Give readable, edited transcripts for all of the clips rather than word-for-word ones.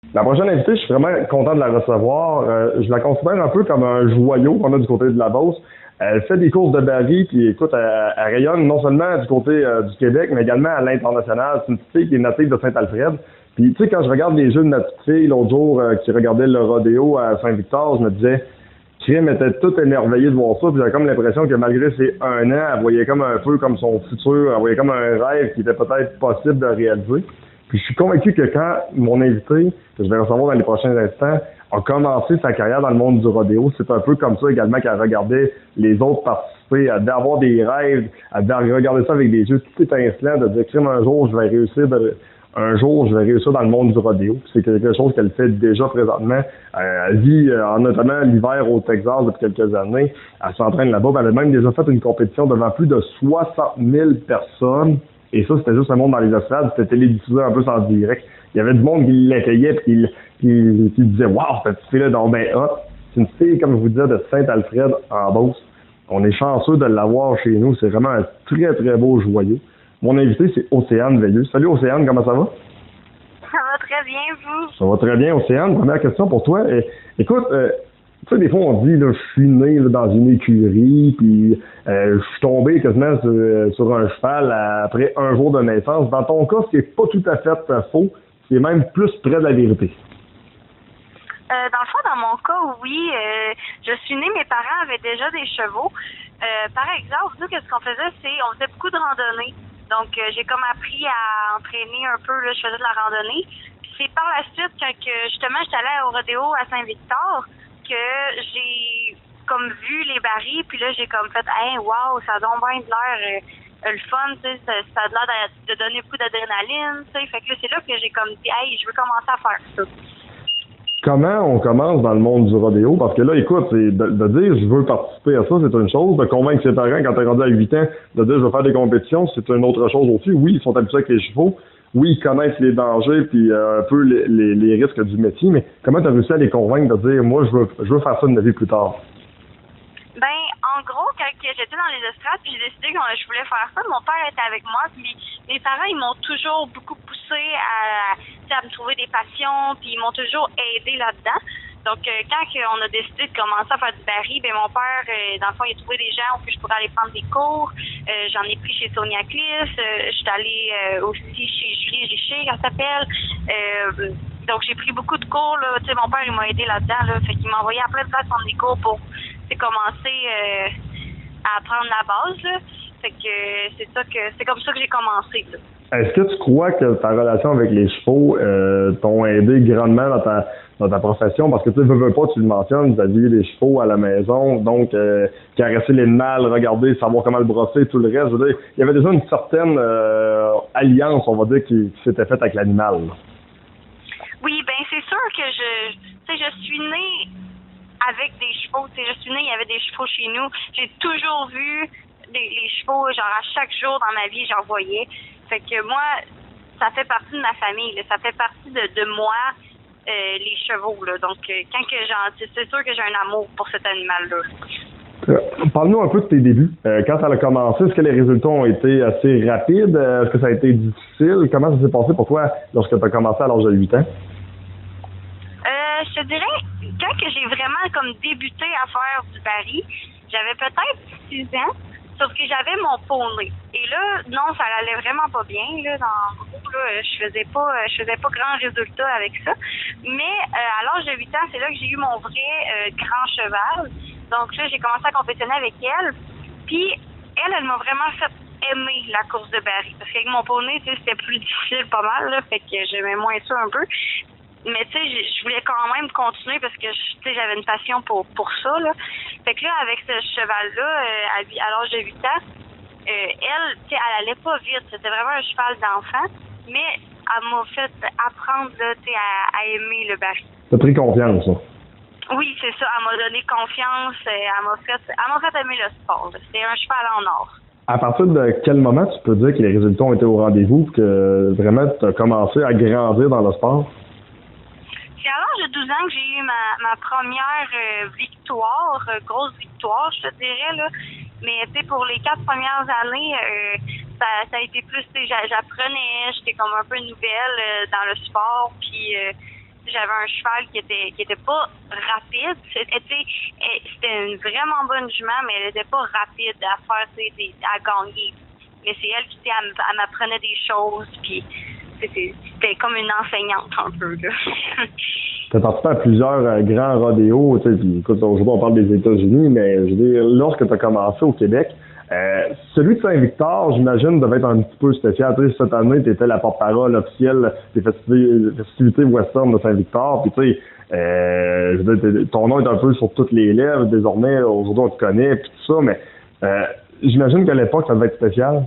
La prochaine invitée, je suis vraiment content de la recevoir. Je la considère un peu comme un joyau qu'on a du côté de la Beauce. Elle fait des courses de baril, puis écoute, elle rayonne non seulement du côté du Québec, mais également à l'international. C'est une petite fille qui est native de Saint-Alfred. Puis tu sais, quand je regarde les jeux de ma petite fille l'autre jour qui regardait le rodéo à Saint-Victor, je me disais, Kim était toute émerveillée de voir ça, puis j'avais comme l'impression que malgré ses 1 an, elle voyait comme un peu comme son futur, elle voyait comme un rêve qui était peut-être possible de réaliser. Puis je suis convaincu que quand mon invité, que je vais recevoir dans les prochains instants, a commencé sa carrière dans le monde du rodéo, c'est un peu comme ça également qu'elle regardait les autres participer, elle devait avoir des rêves, elle devait regarder ça avec des yeux tout étincelants, de dire, Kim, un jour, je vais réussir dans le monde du rodéo. C'est quelque chose qu'elle fait déjà présentement. Elle vit notamment l'hiver au Texas depuis quelques années. Elle s'entraîne là-bas. Elle a même déjà fait une compétition devant plus de 60 000 personnes. Et ça, c'était juste un monde dans les estrades. C'était télédiffusé un peu en direct. Il y avait du monde qui l'accueillait et qui disait « Wow, cette fille-là est donc bien hot. » C'est une fille, comme je vous disais, de Saint-Alfred en Beauce. On est chanceux de l'avoir chez nous. C'est vraiment un très, très beau joyau. Mon invité, c'est Océane Veilleux. Salut Océane, comment ça va? Ça va très bien, vous? Ça va très bien, Océane. Première question pour toi. Écoute, tu sais, des fois, on dit, là, je suis né là, dans une écurie, puis je suis tombé quasiment sur un cheval après un jour de naissance. Dans ton cas, c'est pas tout à fait faux. C'est même plus près de la vérité. Dans le fond, dans mon cas, oui. Je suis née, mes parents avaient déjà des chevaux. Par exemple, nous, qu'est-ce qu'on faisait, on faisait beaucoup de randonnées. Donc, j'ai comme appris à entraîner un peu, là, je faisais de la randonnée. Puis c'est par la suite, quand justement, j'étais allée au rodéo à Saint-Victor, que j'ai comme vu les barils, puis là, j'ai comme fait, hey, wow, ça donne bien de l'air le fun, tu sais, ça a l'air de donner beaucoup d'adrénaline, tu sais. Fait que là, c'est là que j'ai comme dit, hey, je veux commencer à faire ça. Comment on commence dans le monde du rodéo? Parce que là, écoute, c'est de dire je veux participer à ça, c'est une chose. De convaincre ses parents quand t'es rendu à 8 ans, de dire je veux faire des compétitions, c'est une autre chose aussi. Oui, ils sont habitués avec les chevaux. Oui, ils connaissent les dangers puis un peu les risques du métier, mais comment tu as réussi à les convaincre de dire moi je veux faire ça de ma vie plus tard? Ben, en gros, quand j'étais dans les estrades, puis j'ai décidé que je voulais faire ça, mon père était avec moi, puis mes parents, ils m'ont toujours beaucoup poussé à me trouver des passions, puis ils m'ont toujours aidé là-dedans. Donc, quand on a décidé de commencer à faire du baril, ben mon père, dans le fond, il a trouvé des gens où je pourrais aller prendre des cours. J'en ai pris chez Sonia Cliff, je suis allée aussi chez Julie Richer, elle s'appelle. Donc, j'ai pris beaucoup de cours, là. Tu sais, mon père, il m'a aidé là-dedans, là. Fait qu'il m'a envoyé à plein de places prendre des cours pour commencer à apprendre la base, là. Fait que c'est comme ça que j'ai commencé, là. Est-ce que tu crois que ta relation avec les chevaux t'ont aidé grandement dans ta profession? Parce que tu veux pas, tu le mentionnes, vous aviez des chevaux à la maison, donc caresser les mâles, regarder, savoir comment le brosser, tout le reste. Je veux dire, il y avait déjà une certaine alliance, on va dire, qui s'était faite avec l'animal. Oui, ben c'est sûr que je suis née avec des chevaux. Tu sais, je suis née, il y avait des chevaux chez nous. J'ai toujours vu les chevaux, genre à chaque jour dans ma vie, j'en voyais. Fait que moi, ça fait partie de ma famille, là. Ça fait partie de moi, les chevaux, là. Donc, quand que c'est sûr que j'ai un amour pour cet animal-là. Parle-nous un peu de tes débuts. Quand ça a commencé, est-ce que les résultats ont été assez rapides? Est-ce que ça a été difficile? Comment ça s'est passé pour toi lorsque tu as commencé à l'âge de 8 ans? Je te dirais, quand que j'ai vraiment comme débuté à faire du baril, j'avais peut-être 6 ans, sauf que j'avais mon poney. Et là, non, ça allait vraiment pas bien, là, dans le gros, là, je faisais pas grand résultat avec ça. Mais à l'âge de 8 ans, c'est là que j'ai eu mon vrai grand cheval. Donc là, j'ai commencé à compétitionner avec elle. Puis elle m'a vraiment fait aimer la course de baril. Parce qu'avec mon poney, tu sais, c'était plus difficile pas mal, là, fait que j'aimais moins ça un peu. Mais tu sais, je voulais quand même continuer parce que tu sais, j'avais une passion pour ça, là. Fait que là, avec ce cheval-là, à l'âge de 8 ans, elle, tu sais, elle allait pas vite. C'était vraiment un cheval d'enfant. Mais elle m'a fait apprendre, là, tu sais, à aimer le baril. T'as pris confiance, ça? Oui, c'est ça. Elle m'a donné confiance. Elle m'a fait aimer le sport. C'était un cheval en or. À partir de quel moment tu peux dire que les résultats ont été au rendez-vous, que vraiment tu as commencé à grandir dans le sport? C'est à l'âge de 12 ans que j'ai eu ma première victoire, grosse victoire, je te dirais, là. Mais tu sais, pour les 4 premières années, ça a été plus, tu sais, j'apprenais, j'étais comme un peu nouvelle dans le sport, puis j'avais un cheval qui était pas rapide. C'était une vraiment bonne jument, mais elle était pas rapide à faire, à gagner. Mais c'est elle qui, elle m'apprenait des choses, puis c'était comme une enseignante un peu, là. Tu as participé à plusieurs grands rodéos, tu sais, puis écoute, aujourd'hui on parle des États-Unis, mais je veux dire, lorsque tu as commencé au Québec, celui de Saint-Victor, j'imagine, devait être un petit peu spécial. Tu sais, cette année, tu étais la porte-parole officielle des festivités western de Saint-Victor, puis tu sais, je veux dire, ton nom est un peu sur toutes les lèvres, désormais, aujourd'hui on te connaît, puis tout ça, mais j'imagine qu'à l'époque, ça devait être spécial,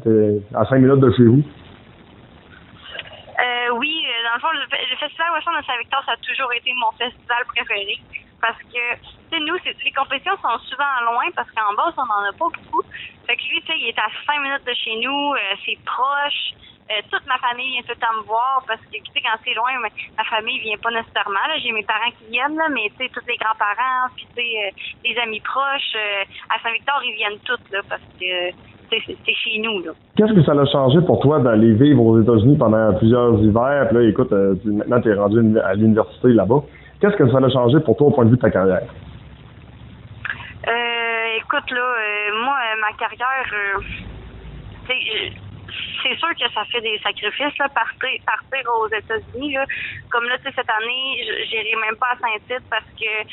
à 5 minutes de chez vous. Oui, dans le fond, le Festival Western de Saint-Victor, ça a toujours été mon festival préféré. Parce que, tu sais, nous, les compétitions sont souvent loin parce qu'en bas, on n'en a pas beaucoup. Fait que lui, tu sais, il est à 5 minutes de chez nous, c'est proche. Toute ma famille vient tout le temps me voir parce que, tu sais, quand c'est loin, ma famille vient pas nécessairement. Là. J'ai mes parents qui viennent, là, mais, tu sais, tous les grands-parents, puis, tu sais, les amis proches, à Saint-Victor, ils viennent tous, là, parce que c'est chez nous, là. Qu'est-ce que ça a changé pour toi d'aller vivre aux États-Unis pendant plusieurs hivers? Puis là, écoute, maintenant, tu es rendu à l'université là-bas. Qu'est-ce que ça a changé pour toi au point de vue de ta carrière? Écoute, là, moi, ma carrière, c'est sûr que ça fait des sacrifices, là, partir aux États-Unis, là. Comme là, tu sais, cette année, j'irai même pas à Saint-Tite parce que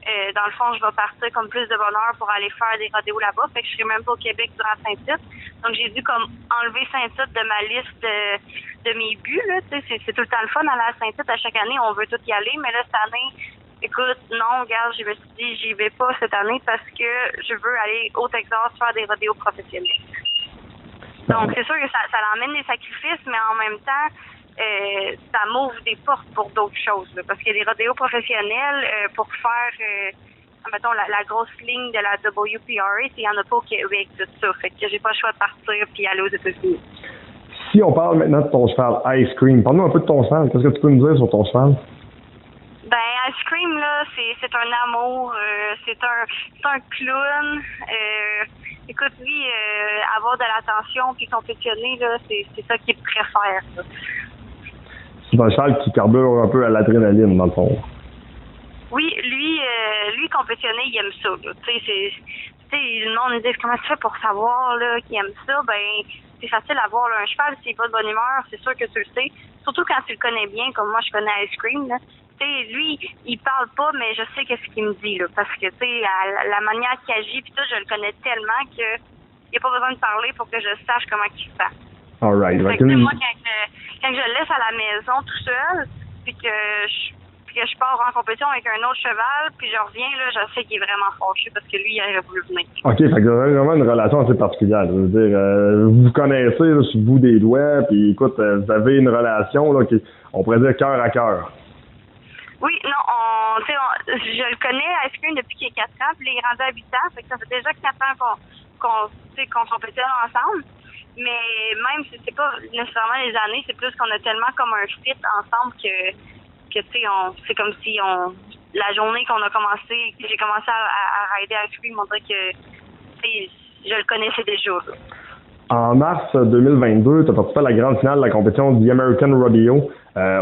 dans le fond, je vais partir comme plus de bonheur pour aller faire des rodéos là-bas. Fait que je serai même pas au Québec durant Saint-Tite. Donc, j'ai dû comme enlever Saint-Tite de ma liste de mes buts, là. Tu sais, c'est tout le temps le fun aller à Saint-Tite. À chaque année, on veut tout y aller. Mais là, cette année, écoute, non, regarde, je me suis dit, j'y vais pas cette année parce que je veux aller au Texas faire des rodéos professionnels. Donc, c'est sûr que ça emmène des sacrifices, mais en même temps, ça m'ouvre des portes pour d'autres choses. Là, parce que les rodéos professionnels, pour faire, mettons, la grosse ligne de la WPRA, il n'y en a pas au Québec, tout ça. Fait que j'ai pas le choix de partir puis aller aux États-Unis. Si on parle maintenant de ton cheval, Ice Cream, parle-nous un peu de ton cheval. Qu'est-ce que tu peux nous dire sur ton cheval? Ben, Ice Cream, là, c'est un amour. C'est un clown. Écoute, lui, avoir de l'attention puis compétitionner, là, c'est ça qu'il préfère. Là. C'est un cheval qui carbure un peu à l'adrénaline, dans le fond. Oui, lui compétitionner, il aime ça. Tu sais, le monde nous dit comment tu fais pour savoir là qu'il aime ça. Ben, c'est facile à voir. Là. Un cheval, s'il n'est pas de bonne humeur, c'est sûr que tu le sais. Surtout quand tu le connais bien, comme moi, je connais Ice Cream. Là. Tu sais, lui, il parle pas, mais je sais qu'est-ce qu'il me dit. Là, parce que, tu sais, la manière qu'il agit, puis tout, je le connais tellement que il n'y a pas besoin de parler pour que je sache comment il se fait. All right. Fait que, moi, quand je le laisse à la maison tout seul, puis que je pars en compétition avec un autre cheval, puis je reviens, là, je sais qu'il est vraiment fâché parce que lui, il aurait voulu venir. OK, fait que vous avez vraiment une relation assez particulière. Je veux dire, vous vous connaissez là, sur le bout des doigts, puis écoute, vous avez une relation là, qui, on pourrait dire cœur à cœur. Oui, non, je le connais à Ice Cream depuis qu'il est 4 ans, puis il est rendu à 8 ans, fait que ça fait déjà 4 ans qu'on compétitionne ensemble. Mais même si c'est pas nécessairement les années, c'est plus qu'on a tellement comme un fit ensemble que tu sais, c'est comme si la journée qu'on a commencé, que j'ai commencé à rider Ice Cream, on dirait que je le connaissais déjà. Là. En mars 2022, tu as participé à la grande finale de la compétition The American Rodeo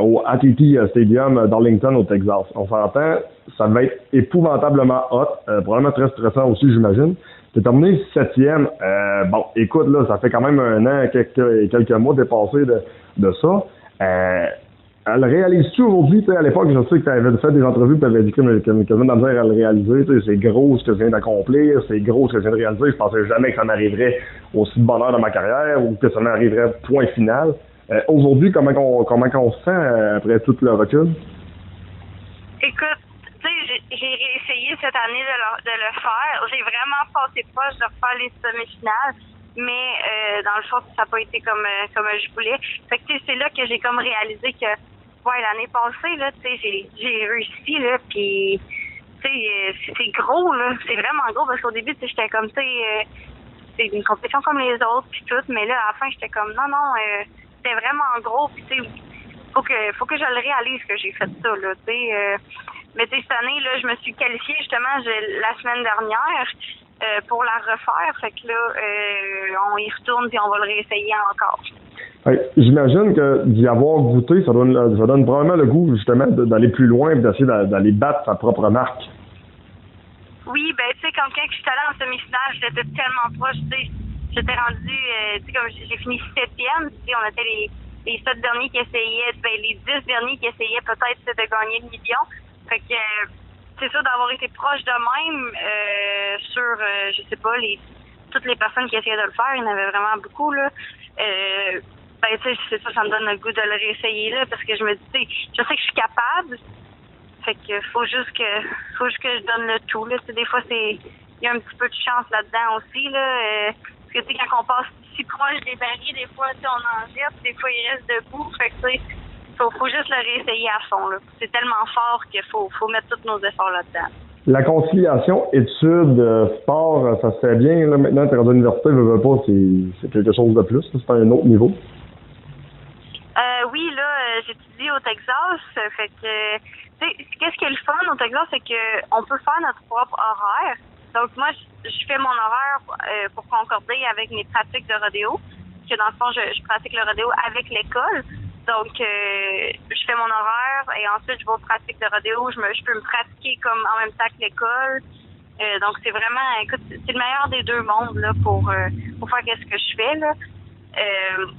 au AT&T Stadium d'Arlington au Texas. On s'entend, ça va être épouvantablement hot, probablement très stressant aussi, j'imagine. Tu es terminé 7e. Bon, écoute, là, ça fait quand même un an, quelques mois dépassé de ça. Elle réalise-tu aujourd'hui? À l'époque, je sais que tu avais fait des entrevues et tu avais dit que quasiment dans à le réaliser. C'est gros ce que je viens d'accomplir, c'est gros ce que je viens de réaliser. Je pensais jamais que ça m'arriverait aussi de bonheur dans ma carrière ou que ça m'arriverait point final. Aujourd'hui, comment on se sent après tout le recul? Écoute, tu sais, j'ai réessayé cette année de le faire. J'ai vraiment passé proche de refaire les semi-finales. Mais dans le fond, ça n'a pas été comme je voulais. Fait que c'est là que j'ai comme réalisé que ouais, l'année passée, là, tu sais, j'ai réussi, là, puis tu sais, c'est gros, là. C'est vraiment gros parce qu'au début, tu sais, j'étais comme, tu sais, c'est une compétition comme les autres, puis tout, mais là, à la fin, j'étais comme, non, c'était vraiment gros, puis tu sais, faut que je le réalise que j'ai fait ça, là, tu sais. Mais tu sais, cette année, là, je me suis qualifiée, justement, la semaine dernière, pour la refaire. Fait que là, on y retourne puis on va le réessayer encore. Hey, j'imagine que d'y avoir goûté, ça donne probablement le goût justement d'aller plus loin et d'essayer d'aller battre sa propre marque. Oui, ben tu sais, comme quand je suis allée en semi-finale, j'étais tellement proche, tu sais, j'étais rendue, tu sais, comme j'ai fini 7e, tu sais, on était les 7 derniers qui essayaient, ben les 10 derniers qui essayaient peut-être de gagner le million. Fait que c'est sûr d'avoir été proche de même sur, je sais pas, toutes les personnes qui essayaient de le faire, il y en avait vraiment beaucoup, là. Ben, tu sais, c'est ça me donne le goût de le réessayer, là, parce que je me dis, tu sais, je sais que je suis capable, fait que faut juste que je donne le tout, là. Tu sais, des fois, il y a un petit peu de chance là-dedans aussi, là. Parce que, tu sais, quand on passe si proche des barils, des fois, tu sais, on en jette, des fois, il reste debout, fait que, tu sais, faut juste le réessayer à fond, là. C'est tellement fort qu'il faut mettre tous nos efforts là-dedans. La conciliation études-sport, ça se fait bien. Là, maintenant, t'es rendu à l'université, veux pas, c'est quelque chose de plus. C'est un autre niveau. Oui, là, j'étudie au Texas. Fait que, tu sais, qu'est-ce qui est le fun au Texas, c'est que on peut faire notre propre horaire. Donc, moi, je fais mon horaire pour concorder avec mes pratiques de rodéo. Parce que dans le fond, je pratique le rodéo avec l'école. Donc, je fais mon horaire et ensuite, je vais aux pratiques de rodéo. Je peux me pratiquer comme en même temps que l'école. Donc, c'est vraiment, écoute, c'est le meilleur des deux mondes là pour faire qu'est-ce que je fais, là.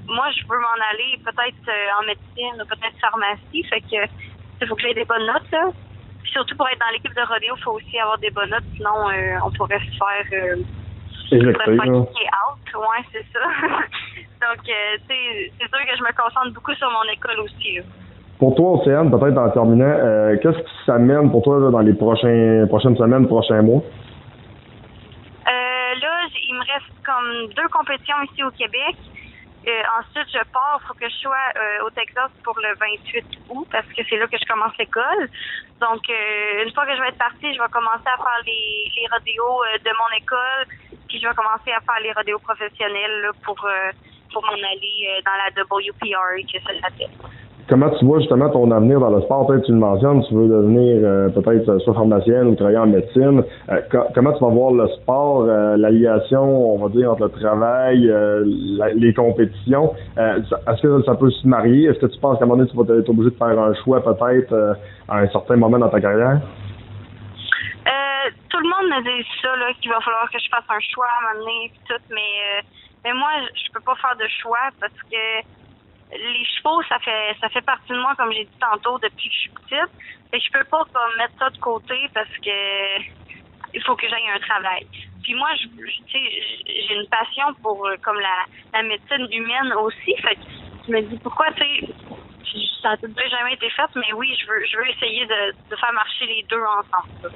Moi, je veux m'en aller peut-être en médecine ou peut-être pharmacie. Fait que il faut que j'aie des bonnes notes, là. Puis surtout pour être dans l'équipe de rodéo, il faut aussi avoir des bonnes notes. Sinon, on pourrait se faire kicker out. Ouais, c'est ça. Donc, c'est sûr que je me concentre beaucoup sur mon école aussi, là. Pour toi, Océane, peut-être en terminant, qu'est-ce qui s'amène pour toi là, dans les prochaines semaines, prochains mois? Là, il me reste comme 2 compétitions ici au Québec. Ensuite, je pars, il faut que je sois au Texas pour le 28 août parce que c'est là que je commence l'école. Donc, une fois que je vais être partie, je vais commencer à faire les rodéos de mon école, puis je vais commencer à faire les rodéos professionnels là, pour m'en aller dans la WPR, que ça s'appelle. Comment tu vois justement ton avenir dans le sport? Peut-être tu le mentionnes, tu veux devenir peut-être soit pharmacienne ou travailler en médecine. Comment tu vas voir le sport, l'alliation, on va dire, entre le travail, les compétitions? Est-ce que ça peut se marier? Est-ce que tu penses qu'à un moment donné, tu vas être obligé de faire un choix peut-être à un certain moment dans ta carrière? Tout le monde me dit ça, là, qu'il va falloir que je fasse un choix à m'amener et tout, mais moi, je peux pas faire de choix parce que les chevaux, ça fait partie de moi, comme j'ai dit tantôt, depuis que je suis petite. Et je peux pas comme mettre ça de côté parce que il faut que j'aille un travail. Puis moi, j'ai une passion pour comme la médecine humaine aussi. Fait que je me dis pourquoi, tu sais, ça n'a peut-être jamais été fait, mais oui, je veux essayer de faire marcher les deux ensemble.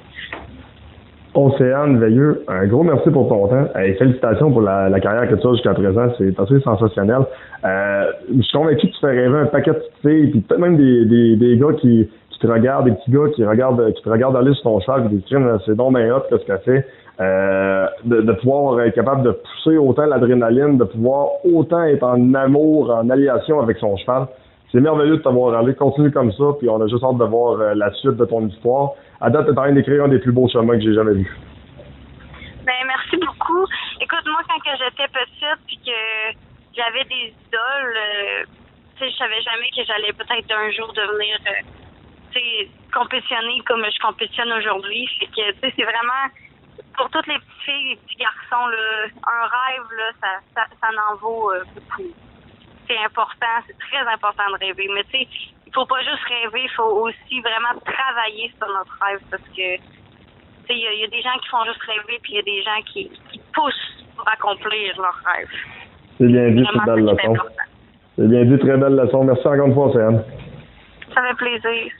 Océane Veilleux, un gros merci pour ton temps et félicitations pour la carrière que tu as jusqu'à présent, c'est assez sensationnel. Je suis convaincu que tu fais rêver un paquet de filles, puis peut-être même des gars qui te regardent, des petits gars qui te regardent aller sur ton cheval, puis des c'est donc bien hot ce qu'elle fait. De pouvoir être capable de pousser autant l'adrénaline, de pouvoir autant être en amour, en alliation avec son cheval. C'est merveilleux de t'avoir allé. Continue comme ça, puis on a juste hâte de voir la suite de ton histoire. À date, t'es en train d'écrire un des plus beaux chemins que j'ai jamais vu. Ben, merci beaucoup. Écoute, moi, quand que j'étais petite, puis que j'avais des idoles, tu sais, je savais jamais que j'allais peut-être un jour devenir, tu sais, compétitionner comme je compétitionne aujourd'hui. Fait que, tu sais, c'est vraiment, pour toutes les petites filles, les petits garçons, là, un rêve, là, ça en vaut beaucoup. C'est important, c'est très important de rêver. Mais tu sais, il faut pas juste rêver, il faut aussi vraiment travailler sur notre rêve parce que tu sais, il y a des gens qui font juste rêver puis il y a des gens qui poussent pour accomplir leur rêve. C'est bien dit, c'est belle leçon. C'est bien dit, très belle leçon. Merci encore une fois, Océane. Ça fait plaisir.